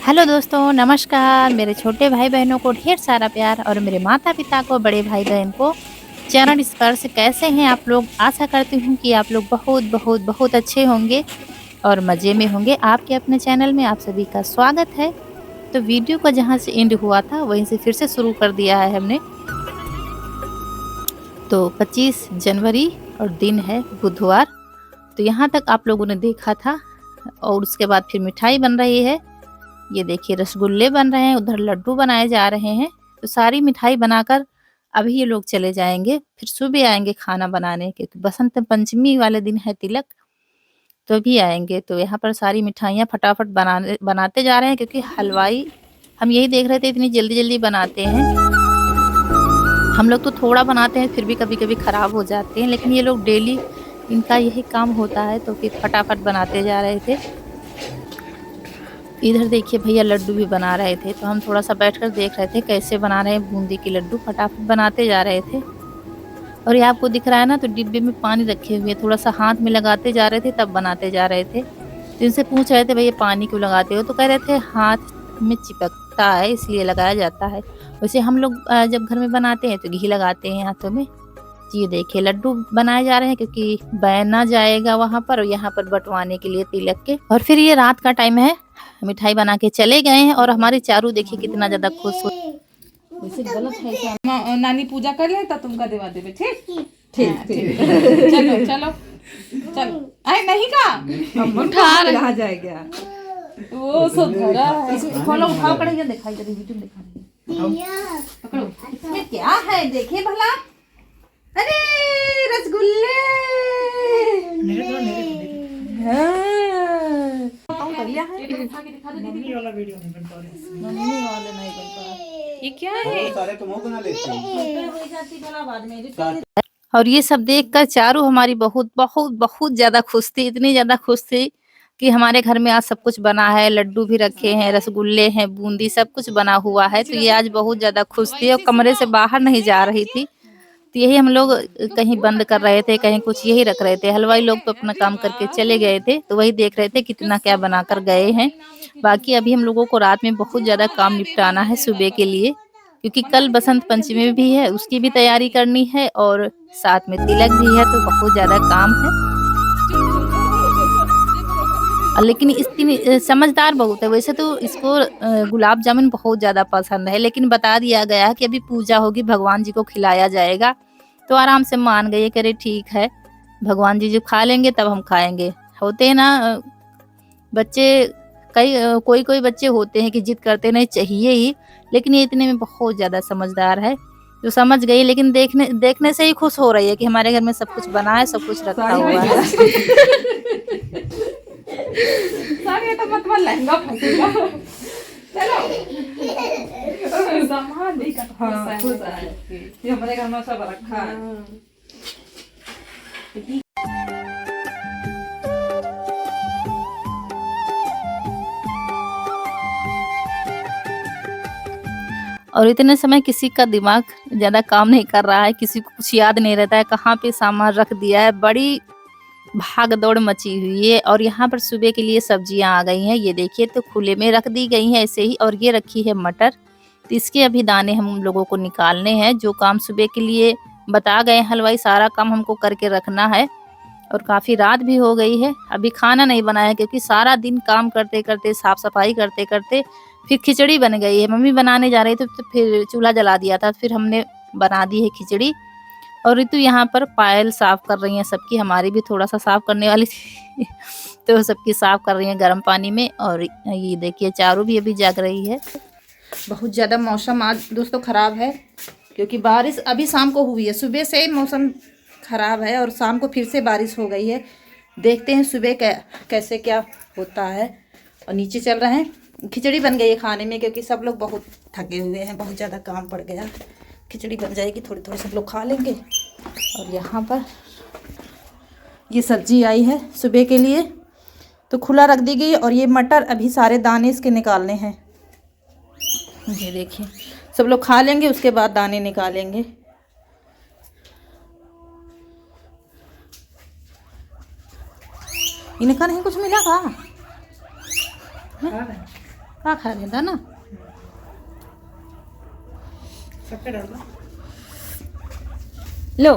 Hello दोस्तों, नमस्कार। मेरे छोटे भाई बहनों को ढेर सारा प्यार और मेरे माता पिता को, बड़े भाई बहन को चरण स्पर्श। कैसे हैं आप लोग? आशा करती हूँ कि आप लोग बहुत बहुत बहुत अच्छे होंगे और मज़े में होंगे। आपके अपने चैनल में आप सभी का स्वागत है। तो वीडियो को जहाँ से एंड हुआ था वहीं से फिर से शुरू कर दिया है हमने। तो 25 जनवरी और दिन है बुधवार। तो यहाँ तक आप लोगों ने देखा था और उसके बाद फिर मिठाई बन रही है। ये देखिए रसगुल्ले बन रहे हैं, उधर लड्डू बनाए जा रहे हैं। तो सारी मिठाई बनाकर अभी ये लोग चले जाएंगे, फिर सुबह आएंगे खाना बनाने, क्योंकि बसंत पंचमी वाले दिन है तिलक, तो भी आएंगे। तो यहाँ पर सारी मिठाइयाँ फटाफट बनाते जा रहे हैं, क्योंकि हलवाई हम यही देख रहे थे इतनी जल्दी जल्दी बनाते हैं। हम लोग तो थोड़ा बनाते हैं फिर भी कभी कभी ख़राब हो जाते हैं, लेकिन ये लोग डेली इनका यही काम होता है, तो फिर फटाफट बनाते जा रहे थे। इधर देखिए भैया लड्डू भी बना रहे थे, तो हम थोड़ा सा बैठकर देख रहे थे कैसे बना रहे हैं बूंदी के लड्डू। फटाफट बनाते जा रहे थे। और ये आपको दिख रहा है ना, तो डिब्बे में पानी रखे हुए, थोड़ा सा हाथ में लगाते जा रहे थे, तब बनाते जा रहे थे। तो इनसे पूछ रहे थे भैया पानी क्यों लगाते हो, तो कह रहे थे हाथ में चिपकता है इसलिए लगाया जाता है। वैसे हम लोग जब घर में बनाते हैं तो घी लगाते हैं हाथों में। ये देखिए लड्डू बनाए जा रहे हैं, क्योंकि बहना जाएगा वहाँ पर और यहाँ पर बंटवाने के लिए तिलक के। और फिर ये रात का टाइम है, मिठाई बना के चले गए हैं। और हमारे चारू देखिए कितना ज्यादा खुश हो। वैसे गलत है क्या? नानी पूजा कर ले तो तुमका देवा देवे। ठीक ठीक ठीक। चलो चलो चलो। अरे नहीं का उठा रहा जाएगा वो सब धरा है। खोलो, उठाओ कढ़ैया, दिखाई दे रही वीडियो दिखा रही है। पकड़ो, इसमें क्या है देखे भला। अरे रसगुल्ले कर लिया है। मम्मी वाला वीडियो नहीं बन पा रहा। मम्मी वाले नहीं बन पा। ये क्या है? सारे तो मुंह बना लेते हैं। और ये सब देखकर चारू हमारी बहुत बहुत बहुत ज्यादा खुश थी, इतनी ज्यादा खुश थी कि हमारे घर में आज सब कुछ बना है। लड्डू भी रखे हैं, रसगुल्ले हैं, बूंदी, सब कुछ बना हुआ है। तो ये आज बहुत ज्यादा खुश थी और कमरे से बाहर नहीं जा रही थी। तो यही हम लोग कहीं बंद कर रहे थे, कहीं कुछ यही रख रहे थे। हलवाई लोग तो अपना काम करके चले गए थे, तो वही देख रहे थे कितना क्या बना कर गए हैं। बाकी अभी हम लोगों को रात में बहुत ज्यादा काम निपटाना है सुबह के लिए, क्योंकि कल बसंत पंचमी भी है, उसकी भी तैयारी करनी है और साथ में तिलक भी है, तो बहुत ज्यादा काम है। लेकिन इसकी समझदार बहुत है। वैसे तो इसको गुलाब जामुन बहुत ज्यादा पसंद है, लेकिन बता दिया गया है कि अभी पूजा होगी, भगवान जी को खिलाया जाएगा। तो आराम से मान गई, कह रहे ठीक है, भगवान जी जो खा लेंगे तब हम खाएंगे। होते हैं ना बच्चे, कोई कोई बच्चे होते हैं कि जिद करते नहीं चाहिए ही, लेकिन ये इतने में बहुत ज्यादा समझदार है, जो समझ गई। लेकिन देखने देखने से ही खुश हो रही है कि हमारे घर में सब कुछ बना है, सब कुछ रखा हुआ है। सारे तो मत लहंगा फंसेगा। चलो सामान नहीं का। हाँ खुश है, ये हमारे घर में सब रखा है। और इतने समय किसी का दिमाग ज़्यादा काम नहीं कर रहा है, किसी को कुछ याद नहीं रहता है कहाँ पे सामान रख दिया है। बड़ी भाग दौड़ मची हुई है। और यहाँ पर सुबह के लिए सब्जियां आ गई हैं, ये देखिए, तो खुले में रख दी गई हैं ऐसे ही। और ये रखी है मटर, तो इसके अभी दाने हम लोगों को निकालने हैं। जो काम सुबह के लिए बता गए हलवाई, सारा काम हमको करके रखना है। और काफ़ी रात भी हो गई है, अभी खाना नहीं बनाया, क्योंकि सारा दिन काम करते करते, साफ सफाई करते करते फिर खिचड़ी बन गई है। मम्मी बनाने जा रही थी तो फिर चूल्हा जला दिया था, फिर हमने बना दी है खिचड़ी। और ऋतु यहाँ पर पायल साफ कर रही हैं सबकी, हमारी भी थोड़ा सा साफ करने वाली थी तो सबकी साफ कर रही हैं गर्म पानी में। और ये देखिए चारू भी अभी जाग रही है। बहुत ज़्यादा मौसम आज दोस्तों ख़राब है, क्योंकि बारिश अभी शाम को हुई है। सुबह से मौसम ख़राब है और शाम को फिर से बारिश हो गई है। देखते हैं सुबह कैसे क्या होता है। और नीचे चल रहे हैं, खिचड़ी बन गई है खाने में, क्योंकि सब लोग बहुत थके हुए हैं, बहुत ज़्यादा काम पड़ गया। खिचड़ी बन जाएगी, थोड़ी थोड़ी सब लोग खा लेंगे। और यहाँ पर ये सब्जी आई है सुबह के लिए, तो खुला रख दी गई। और ये मटर अभी सारे दाने इसके निकालने हैं। ये देखिए सब लोग खा लेंगे, उसके बाद दाने निकालेंगे। इनका नहीं कुछ मिला का? का खा रहे था ना सबके डाल दो। लो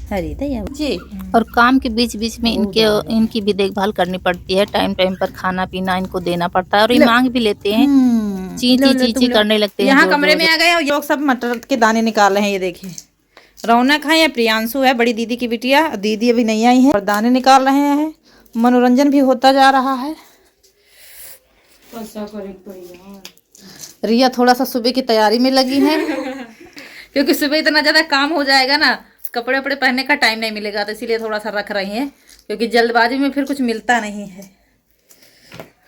हरी दया जी। और काम के बीच बीच में इनकी भी देखभाल करनी पड़ती है। टाइम टाइम पर खाना पीना इनको देना पड़ता है और ये मांग भी लेते हैं। चींची चींची करने लगते हैं। यहाँ कमरे में आ गए और ये लोग सब मटर के दाने निकाल रहे हैं। ये देखिए रौनक है या प्रियांशु है, बड़ी दीदी की बिटिया। दीदी अभी नहीं आई है और दाने निकाल रहे हैं। मनोरंजन भी होता जा रहा है। रिया थोड़ा सा सुबह की तैयारी में लगी है क्योंकि सुबह इतना ज्यादा काम हो जाएगा ना, कपड़े वपड़े पहनने का टाइम नहीं मिलेगा, तो इसीलिए थोड़ा सा रख रही हैं क्योंकि जल्दबाजी में फिर कुछ मिलता नहीं है।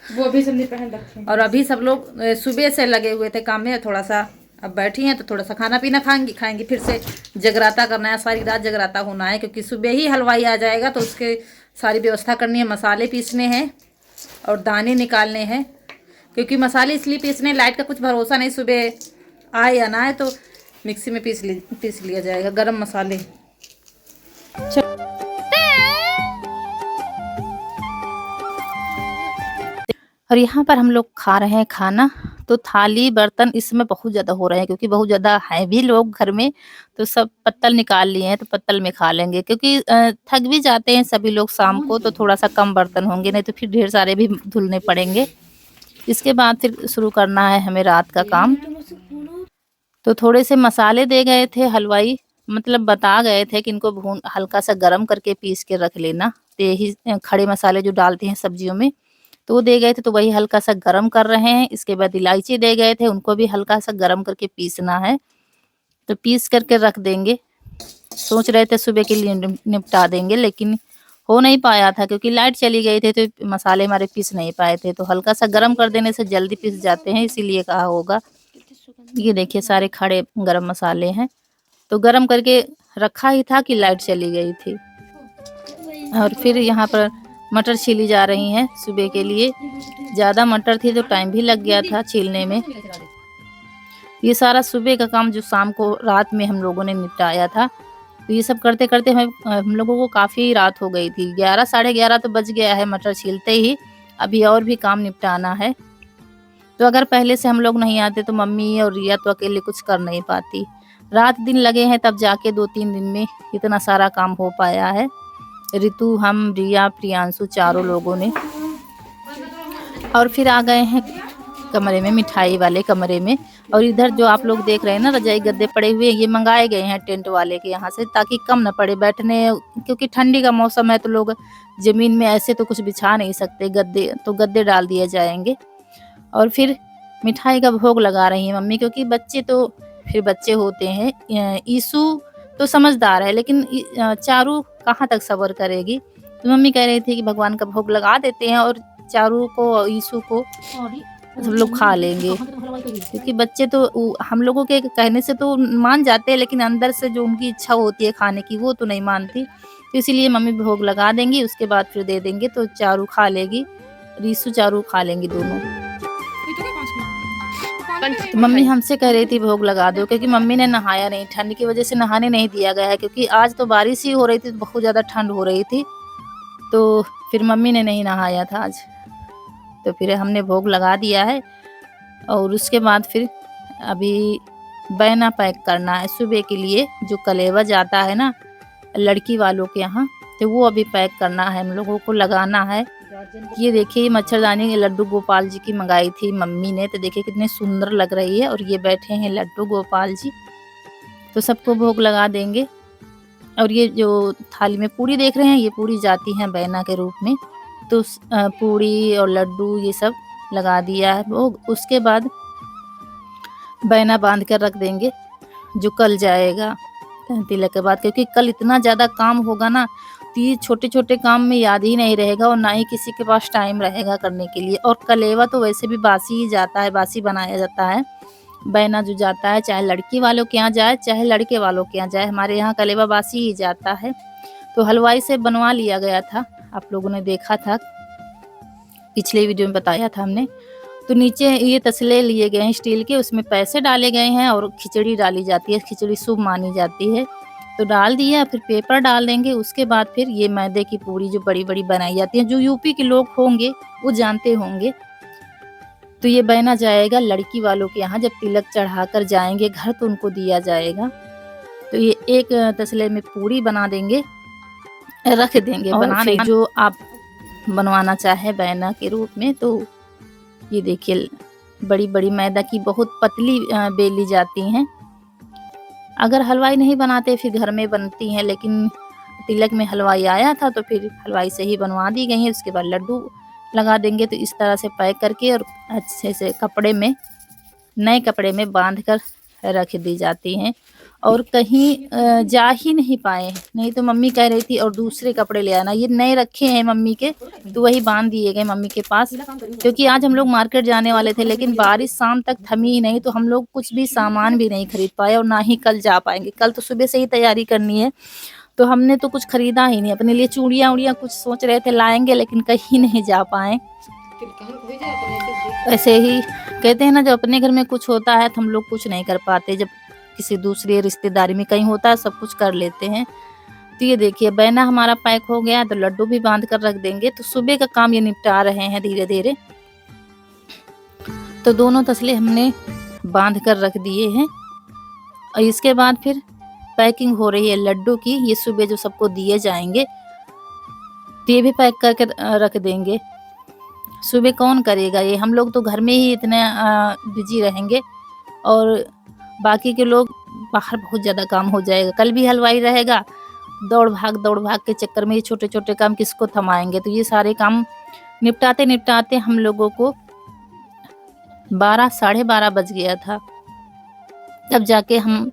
वो अभी सब नहीं पहन रखे। और अभी सब लोग सुबह से लगे हुए थे काम में, थोड़ा सा अब बैठी हैं तो थोड़ा सा खाना पीना खाएंगी। फिर से जगराता करना है, सारी रात जगराता होना है क्योंकि सुबह ही हलवाई आ जाएगा तो उसके सारी व्यवस्था करनी है। मसाले पीसने हैं और दाने निकालने हैं क्योंकि मसाले इसलिए पीसने, लाइट का कुछ भरोसा नहीं, सुबह आए या ना आए तो मिक्सी में पीस लिया जाएगा गरम मसाले। और यहाँ पर हम लोग खा रहे हैं खाना। तो थाली बर्तन इसमें बहुत ज़्यादा हो रहे हैं क्योंकि बहुत ज़्यादा है भी लोग घर में, तो सब पत्तल निकाल लिए हैं तो पत्तल में खा लेंगे क्योंकि थक भी जाते हैं सभी लोग शाम को, तो थोड़ा सा कम बर्तन होंगे, नहीं तो फिर ढेर सारे भी धुलने पड़ेंगे। इसके बाद फिर शुरू करना है हमें रात का काम। तो थोड़े से मसाले दे गए थे हलवाई, मतलब बता गए थे कि इनको भून हल्का सा गरम करके पीस के रख लेना। तो यही खड़े मसाले जो डालते हैं सब्जियों में, तो वो दे गए थे, तो वही हल्का सा गरम कर रहे हैं। इसके बाद इलायची दे गए थे, उनको भी हल्का सा गरम करके पीसना है, तो पीस करके रख देंगे। सोच रहे थे सुबह के लिए निपटा देंगे, लेकिन हो नहीं पाया था क्योंकि लाइट चली गई थी तो मसाले हमारे पीस नहीं पाए थे। तो हल्का सा गरम कर देने से जल्दी पीस जाते हैं, इसीलिए कहा होगा। ये देखिए सारे खड़े गरम मसाले हैं, तो गरम करके रखा ही था कि लाइट चली गई थी। और फिर यहाँ पर मटर छीली जा रही हैं सुबह के लिए। ज़्यादा मटर थी तो टाइम भी लग गया था छीलने में। ये सारा सुबह का काम जो शाम को रात में हम लोगों ने निपटाया था, तो ये सब करते करते हम लोगों को काफ़ी रात हो गई थी। 11 साढ़े 11 तो बज गया है मटर छीलते ही। अभी और भी काम निपटाना है। तो अगर पहले से हम लोग नहीं आते तो मम्मी और रिया तो अकेले कुछ कर नहीं पाती। रात दिन लगे हैं तब जाके 2-3 दिन में इतना सारा काम हो पाया है। रितु, हम, रिया, प्रियांशु चारों लोगों ने। और फिर आ गए हैं कमरे में, मिठाई वाले कमरे में। और इधर जो आप लोग देख रहे हैं ना रजाई गद्दे पड़े हुए, ये मंगाए गए हैं टेंट वाले के यहाँ से, ताकि कम न पड़े बैठने, क्योंकि ठंडी का मौसम है तो लोग ज़मीन में ऐसे तो कुछ बिछा नहीं सकते गद्दे, तो गद्दे डाल दिए जाएंगे। और फिर मिठाई का भोग लगा रही हैं मम्मी, क्योंकि बच्चे तो फिर बच्चे होते हैं। ईशु तो समझदार है, लेकिन चारू कहाँ तक सब्र करेगी। तो मम्मी कह रही थी कि भगवान का भोग लगा देते हैं और चारू को और ईशु को सब लोग खा लेंगे, क्योंकि बच्चे तो हम लोगों के कहने से तो मान जाते हैं, लेकिन अंदर से जो उनकी इच्छा होती है खाने की वो तो नहीं मानती। तो इसीलिए मम्मी भोग लगा देंगी, उसके बाद फिर दे देंगे, तो चारू खा लेगी, ईशु चारू खा लेंगी दोनों। तो मम्मी हमसे कह रही थी भोग लगा दो, क्योंकि मम्मी ने नहाया नहीं, ठंड की वजह से नहाने नहीं दिया गया है, क्योंकि आज तो बारिश ही हो रही थी, बहुत ज़्यादा ठंड हो रही थी, तो फिर मम्मी ने नहीं नहाया था आज। तो फिर हमने भोग लगा दिया है। और उसके बाद फिर अभी बैना पैक करना है सुबह के लिए, जो कलेवा जाता है ना लड़की वालों के यहाँ, तो वो अभी पैक करना है, हम लोगों को लगाना है। ये देखिए मच्छरदानी के लड्डू गोपाल जी की मंगाई थी मम्मी ने, तो देखिए कितने सुंदर लग रही है। और ये बैठे हैं लड्डू गोपाल जी, तो सबको भोग लगा देंगे। और ये जो थाली में पूरी देख रहे हैं, ये पूरी जाती हैं बैना के रूप में, तो पूरी और लड्डू ये सब लगा दिया है भोग। उसके बाद बैना बांध कर रख देंगे, जो कल जाएगा तिलक के बाद, क्योंकि कल इतना ज़्यादा काम होगा ना, तो ये छोटे छोटे काम में याद ही नहीं रहेगा और ना ही किसी के पास टाइम रहेगा करने के लिए। और कलेवा तो वैसे भी बासी ही जाता है, बासी बनाया जाता है। बैना जो जाता है, चाहे लड़की वालों के यहाँ जाए चाहे लड़के वालों के यहाँ जाए, हमारे यहाँ कलेवा बासी ही जाता है। तो हलवाई से बनवा लिया गया था, आप लोगों ने देखा था, पिछले वीडियो में बताया था हमने। तो नीचे ये तसले लिए गए हैं स्टील के, उसमें पैसे डाले गए हैं और खिचड़ी डाली जाती है, खिचड़ी शुभ मानी जाती है। तो डाल दिया, फिर पेपर डाल देंगे। उसके बाद फिर ये मैदे की पूरी जो बड़ी-बड़ी बनाई जाती है, जो यूपी के लोग होंगे वो जानते होंगे। तो ये बना जाएगा लड़की वालों के यहाँ, जब तिलक चढ़ाकर जाएँगे घर तो उनको दिया जाएगा। तो ये एक तसले में पूरी बना देंगे, रख देंगे और बना फिर जो आप बनवाना चाहे बैना के रूप में। तो ये देखिए बड़ी-बड़ी मैदा की बहुत पतली बेली जाती हैं। अगर हलवाई नहीं बनाते फिर घर में बनती हैं, लेकिन तिलक में हलवाई आया था तो फिर हलवाई से ही बनवा दी गई हैं। उसके बाद लड्डू लगा देंगे। तो इस तरह से पैक करके और अच्छे से कपड़े में, नए कपड़े में बांध कर रख दी जाती हैं और कहीं जा ही नहीं पाए। नहीं तो मम्मी कह रही थी और दूसरे कपड़े ले आना, ये नए रखे हैं मम्मी के तो वही बांध दिए गए मम्मी के पास। क्योंकि आज हम लोग मार्केट जाने वाले थे, लेकिन बारिश शाम तक थमी ही नहीं, तो हम लोग कुछ भी सामान भी नहीं खरीद पाए और ना ही कल जा पाएंगे। कल तो सुबह से ही तैयारी करनी है, तो हमने तो कुछ खरीदा ही नहीं। अपने लिए चूड़ियाँ उड़ियाँ कुछ सोच रहे थे लाएंगे, लेकिन कहीं नहीं जा पाए। ऐसे ही कहते हैं ना, जब अपने घर में कुछ होता है तो हम लोग कुछ नहीं कर पाते, जब किसी दूसरे रिश्तेदारी में कहीं होता है सब कुछ कर लेते हैं। तो ये देखिए बैना हमारा पैक हो गया, तो लड्डू भी बांध कर रख देंगे। तो सुबह का काम ये निपटा रहे हैं धीरे धीरे। तो दोनों तसले हमने बांध कर रख दिए हैं और इसके बाद फिर पैकिंग हो रही है लड्डू की। ये सुबह जो सबको दिए जाएंगे तो ये भी पैक करके रख देंगे। सुबह कौन करेगा ये, हम लोग तो घर में ही इतने बिजी रहेंगे और बाकी के लोग बाहर बहुत ज़्यादा काम हो जाएगा। कल भी हलवाई रहेगा, दौड़ भाग के चक्कर में ये छोटे छोटे काम किसको थमाएंगे। तो ये सारे काम निपटाते निपटाते हम लोगों को 12 साढ़े 12 बज गया था। तब जाके हम,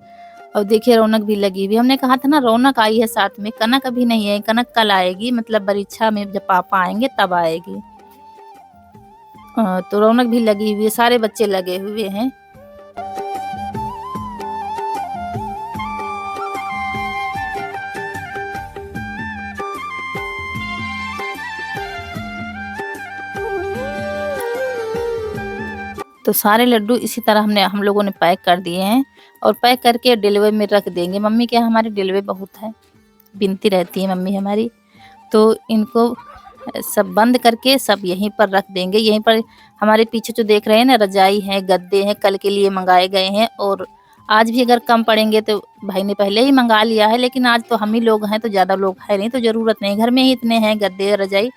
और देखिए रौनक भी लगी हुई। हमने कहा था ना रौनक आई है साथ में, कनक अभी नहीं है, कनक कल आएगी, मतलब परीक्षा में जब पापा आएंगे तब आएगी। तो रौनक भी लगी हुई है, सारे बच्चे लगे हुए हैं। तो सारे लड्डू इसी तरह हम लोगों ने पैक कर दिए हैं और पैक करके डिलीवर में रख देंगे। मम्मी क्या हमारे डिलीवर बहुत है, बिनती रहती है मम्मी हमारी। तो इनको सब बंद करके सब यहीं पर रख देंगे। यहीं पर हमारे पीछे जो देख रहे हैं ना, रजाई है, गद्दे हैं, कल के लिए मंगाए गए हैं। और आज भी अगर कम पड़ेंगे तो भाई ने पहले ही मंगा लिया है, लेकिन आज तो हम ही लोग हैं तो ज़्यादा लोग है नहीं, तो ज़रूरत नहीं। घर में ही इतने हैं गद्दे रजाई,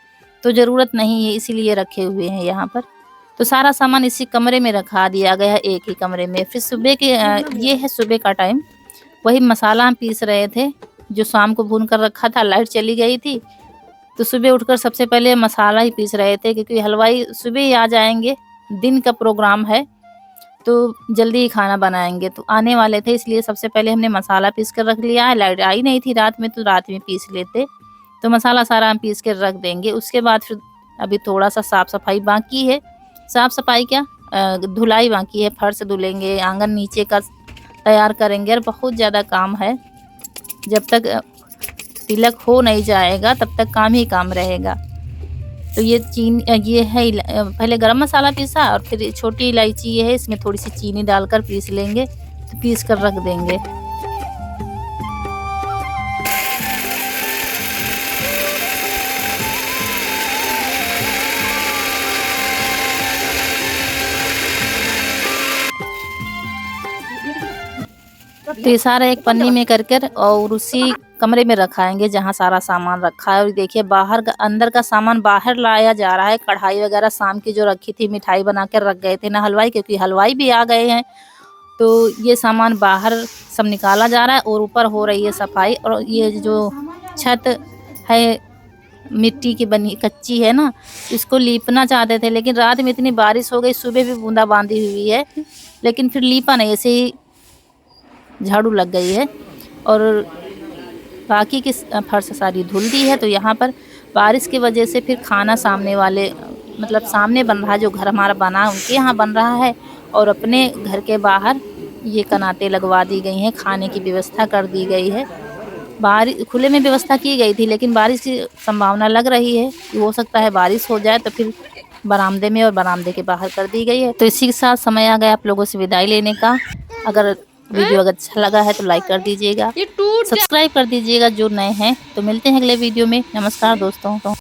तो ज़रूरत नहीं है, इसीलिए रखे हुए हैं यहाँ पर। तो सारा सामान इसी कमरे में रखा दिया गया है, एक ही कमरे में। फिर सुबह के ये है सुबह का टाइम। वही मसाला हम पीस रहे थे जो शाम को भून कर रखा था, लाइट चली गई थी। तो सुबह उठकर सबसे पहले मसाला ही पीस रहे थे, क्योंकि हलवाई सुबह ही आ जाएंगे, दिन का प्रोग्राम है तो जल्दी ही खाना बनाएंगे। तो आने वाले थे, इसलिए सबसे पहले हमने मसाला पीस कर रख लिया है। लाइट आई नहीं थी रात में, तो रात में पीस लेते। तो मसाला सारा हम पीस कर रख देंगे। उसके बाद फिर अभी थोड़ा सा साफ़ सफाई बाकी है। साफ़ सफाई क्या, धुलाई बाकी है। फर्श धुलेंगे, आंगन नीचे का तैयार करेंगे और बहुत ज़्यादा काम है। जब तक तिलक हो नहीं जाएगा तब तक काम ही काम रहेगा। तो ये ये है पहले गरम मसाला पीसा और फिर छोटी इलायची ये है, इसमें थोड़ी सी चीनी डालकर पीस लेंगे। तो पीस कर रख देंगे। तो ये सारा एक पन्नी में कर और उसी कमरे में रखाएंगे जहाँ सारा सामान रखा है। और देखिए बाहर का, अंदर का सामान बाहर लाया जा रहा है। कढ़ाई वगैरह शाम की जो रखी थी, मिठाई बना कर रख गए थे ना हलवाई, क्योंकि हलवाई भी आ गए हैं। तो ये सामान बाहर सब निकाला जा रहा है और ऊपर हो रही है सफाई। और ये जो छत है मिट्टी की बनी, कच्ची है ना, इसको लीपना चाहते थे, लेकिन रात में इतनी बारिश हो गई, सुबह भी बूंदाबांदी हुई है, लेकिन फिर लीपा नहीं, ऐसे ही झाड़ू लग गई है। और बाकी की फर्श सारी धुल दी है। तो यहाँ पर बारिश की वजह से फिर खाना सामने वाले, मतलब सामने बन रहा है, जो घर हमारा बना उनके यहाँ बन रहा है। और अपने घर के बाहर ये कनातें लगवा दी गई हैं, खाने की व्यवस्था कर दी गई है। बारिश खुले में व्यवस्था की गई थी, लेकिन बारिश की संभावना लग रही है कि हो सकता है बारिश हो जाए, तो फिर बरामदे में और बरामदे के बाहर कर दी गई है। तो इसी के साथ समय आ गया आप लोगों से विदाई लेने का। अगर वीडियो अगर अच्छा लगा है तो लाइक कर दीजिएगा, ये टूट सब्सक्राइब कर दीजिएगा जो नए हैं। तो मिलते हैं अगले वीडियो में। नमस्कार दोस्तों।